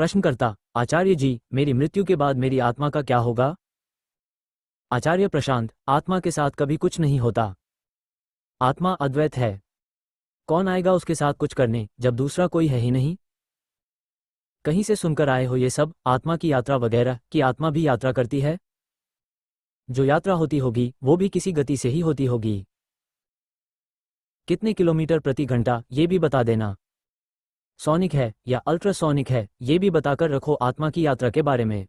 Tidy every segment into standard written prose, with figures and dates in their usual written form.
प्रश्नकर्ता, आचार्य जी, मेरी मृत्यु के बाद मेरी आत्मा का क्या होगा? आचार्य प्रशांत, आत्मा के साथ कभी कुछ नहीं होता। आत्मा अद्वैत है। कौन आएगा उसके साथ कुछ करने, जब दूसरा कोई है ही नहीं? कहीं से सुनकर आए हो ये सब, आत्मा की यात्रा वगैरह, कि आत्मा भी यात्रा करती है? जो यात्रा होती होगी वो भी किसी गति से ही होती होगी। कितने किलोमीटर प्रति घंटा, ये भी बता देना। सोनिक है या अल्ट्रासोनिक है, ये भी बताकर रखो आत्मा की यात्रा के बारे में।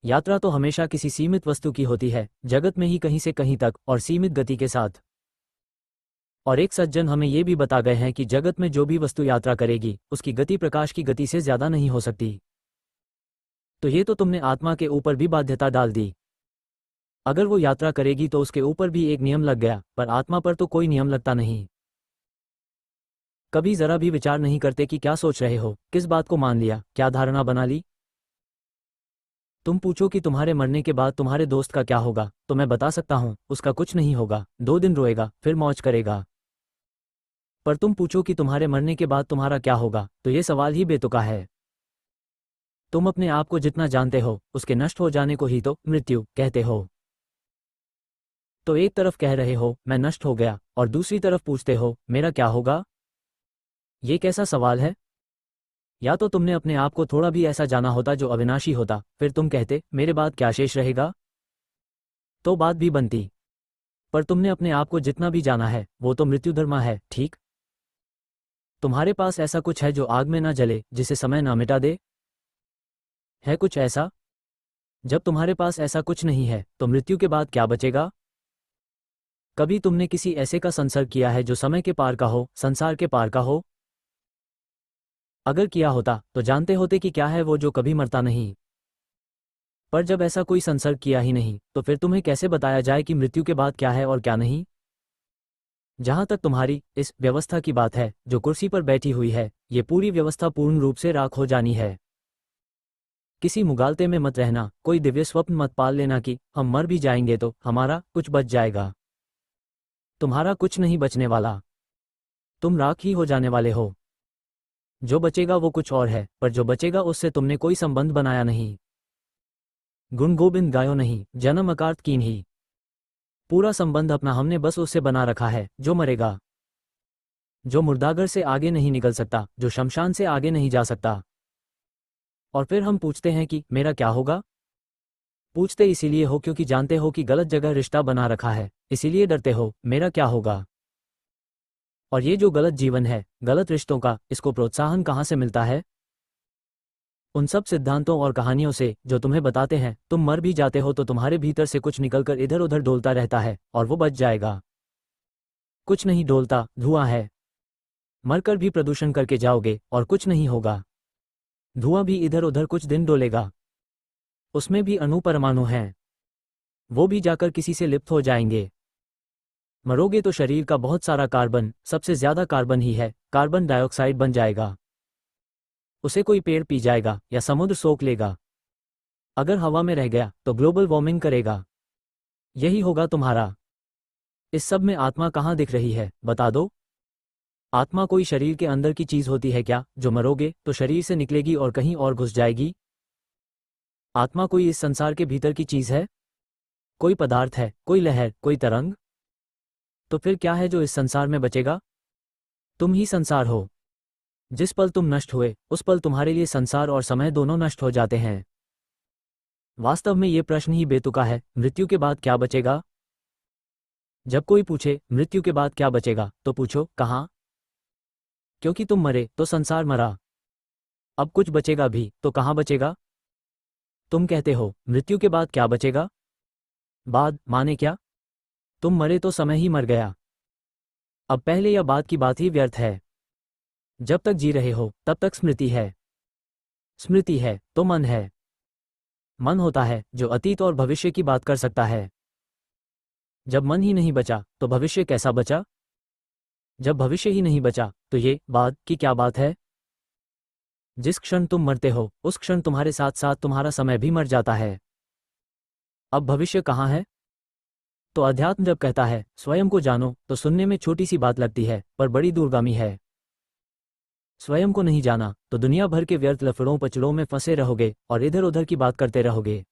यात्रा तो हमेशा किसी सीमित वस्तु की होती है, जगत में ही कहीं से कहीं तक, और सीमित गति के साथ। और एक सज्जन हमें ये भी बता गए हैं कि जगत में जो भी वस्तु यात्रा करेगी उसकी गति प्रकाश की गति से ज्यादा नहीं हो सकती। तो ये तो तुमने आत्मा के ऊपर भी बाध्यता डाल दी। अगर वो यात्रा करेगी तो उसके ऊपर भी एक नियम लग गया, पर आत्मा पर तो कोई नियम लगता नहीं। कभी जरा भी विचार नहीं करते कि क्या सोच रहे हो, किस बात को मान लिया, क्या धारणा बना ली। तुम पूछो कि तुम्हारे मरने के बाद तुम्हारे दोस्त का क्या होगा, तो मैं बता सकता हूं, उसका कुछ नहीं होगा, 2 दिन रोएगा, फिर मौज करेगा। पर तुम पूछो कि तुम्हारे मरने के बाद तुम्हारा क्या होगा, तो ये सवाल ही बेतुका है। तुम अपने आप को जितना जानते हो उसके नष्ट हो जाने को ही तो मृत्यु कहते हो। तो एक तरफ कह रहे हो मैं नष्ट हो गया, और दूसरी तरफ पूछते हो मेरा क्या होगा? ये कैसा सवाल है? या तो तुमने अपने आप को थोड़ा भी ऐसा जाना होता जो अविनाशी होता, फिर तुम कहते मेरे बाद क्या शेष रहेगा, तो बात भी बनती। पर तुमने अपने आप को जितना भी जाना है वो तो मृत्युधर्मा है, ठीक? तुम्हारे पास ऐसा कुछ है जो आग में ना जले, जिसे समय ना मिटा दे? है कुछ ऐसा? जब तुम्हारे पास ऐसा कुछ नहीं है तो मृत्यु के बाद क्या बचेगा? कभी तुमने किसी ऐसे का संसर्ग किया है जो समय के पार का हो, संसार के पार का हो? अगर किया होता तो जानते होते कि क्या है वो जो कभी मरता नहीं। पर जब ऐसा कोई संसर्ग किया ही नहीं तो फिर तुम्हें कैसे बताया जाए कि मृत्यु के बाद क्या है और क्या नहीं? जहां तक तुम्हारी इस व्यवस्था की बात है जो कुर्सी पर बैठी हुई है, ये पूरी व्यवस्था पूर्ण रूप से राख हो जानी है। किसी मुगालते में मत रहना, कोई दिव्य स्वप्न मत पाल लेना कि हम मर भी जाएंगे तो हमारा कुछ बच जाएगा। तुम्हारा कुछ नहीं बचने वाला। तुम राख ही हो जाने वाले हो। जो बचेगा वो कुछ और है, पर जो बचेगा उससे तुमने कोई संबंध बनाया नहीं। गुण गोविंद गायो नहीं, जन्म अकार्थ कीन ही। पूरा संबंध अपना हमने बस उससे बना रखा है जो मरेगा, जो मुर्दागर से आगे नहीं निकल सकता, जो शमशान से आगे नहीं जा सकता। और फिर हम पूछते हैं कि मेरा क्या होगा? पूछते इसीलिए हो क्योंकि जानते हो कि गलत जगह रिश्ता बना रखा है, इसीलिए डरते हो मेरा क्या होगा। और ये जो गलत जीवन है, गलत रिश्तों का, इसको प्रोत्साहन कहाँ से मिलता है? उन सब सिद्धांतों और कहानियों से जो तुम्हें बताते हैं तुम मर भी जाते हो तो तुम्हारे भीतर से कुछ निकलकर इधर उधर डोलता रहता है और वो बच जाएगा। कुछ नहीं डोलता, धुआं है। मरकर भी प्रदूषण करके जाओगे और कुछ नहीं होगा। धुआं भी इधर उधर कुछ दिन डोलेगा, उसमें भी अणु परमाणु हैं, वो भी जाकर किसी से लिप्त हो जाएंगे। मरोगे तो शरीर का बहुत सारा कार्बन, सबसे ज्यादा कार्बन ही है, कार्बन डाइऑक्साइड बन जाएगा। उसे कोई पेड़ पी जाएगा या समुद्र सोख लेगा। अगर हवा में रह गया तो ग्लोबल वार्मिंग करेगा। यही होगा तुम्हारा। इस सब में आत्मा कहाँ दिख रही है, बता दो। आत्मा कोई शरीर के अंदर की चीज होती है क्या, जो मरोगे तो शरीर से निकलेगी और कहीं और घुस जाएगी? आत्मा कोई इस संसार के भीतर की चीज है? कोई पदार्थ है, कोई लहर, कोई तरंग? तो फिर क्या है जो इस संसार में बचेगा? तुम ही संसार हो। जिस पल तुम नष्ट हुए उस पल तुम्हारे लिए संसार और समय दोनों नष्ट हो जाते हैं। वास्तव में ये प्रश्न ही बेतुका है, मृत्यु के बाद क्या बचेगा? जब कोई पूछे मृत्यु के बाद क्या बचेगा तो पूछो कहाँ, क्योंकि तुम मरे तो संसार मरा। अब कुछ बचेगा भी तो कहाँ बचेगा? तुम कहते हो मृत्यु के बाद क्या बचेगा? बाद माने क्या? तुम मरे तो समय ही मर गया। अब पहले या बाद की बात ही व्यर्थ है। जब तक जी रहे हो तब तक स्मृति है। स्मृति है तो मन है। मन होता है जो अतीत और भविष्य की बात कर सकता है। जब मन ही नहीं बचा तो भविष्य कैसा बचा? जब भविष्य ही नहीं बचा तो ये बाद की क्या बात है? जिस क्षण तुम मरते हो उस क्षण तुम्हारे साथ साथ तुम्हारा समय भी मर जाता है। अब भविष्य कहाँ है? तो अध्यात्म जब कहता है स्वयं को जानो तो सुनने में छोटी सी बात लगती है, पर बड़ी दूरगामी है। स्वयं को नहीं जाना तो दुनिया भर के व्यर्थ लफड़ों पचड़ों में फंसे रहोगे और इधर उधर की बात करते रहोगे।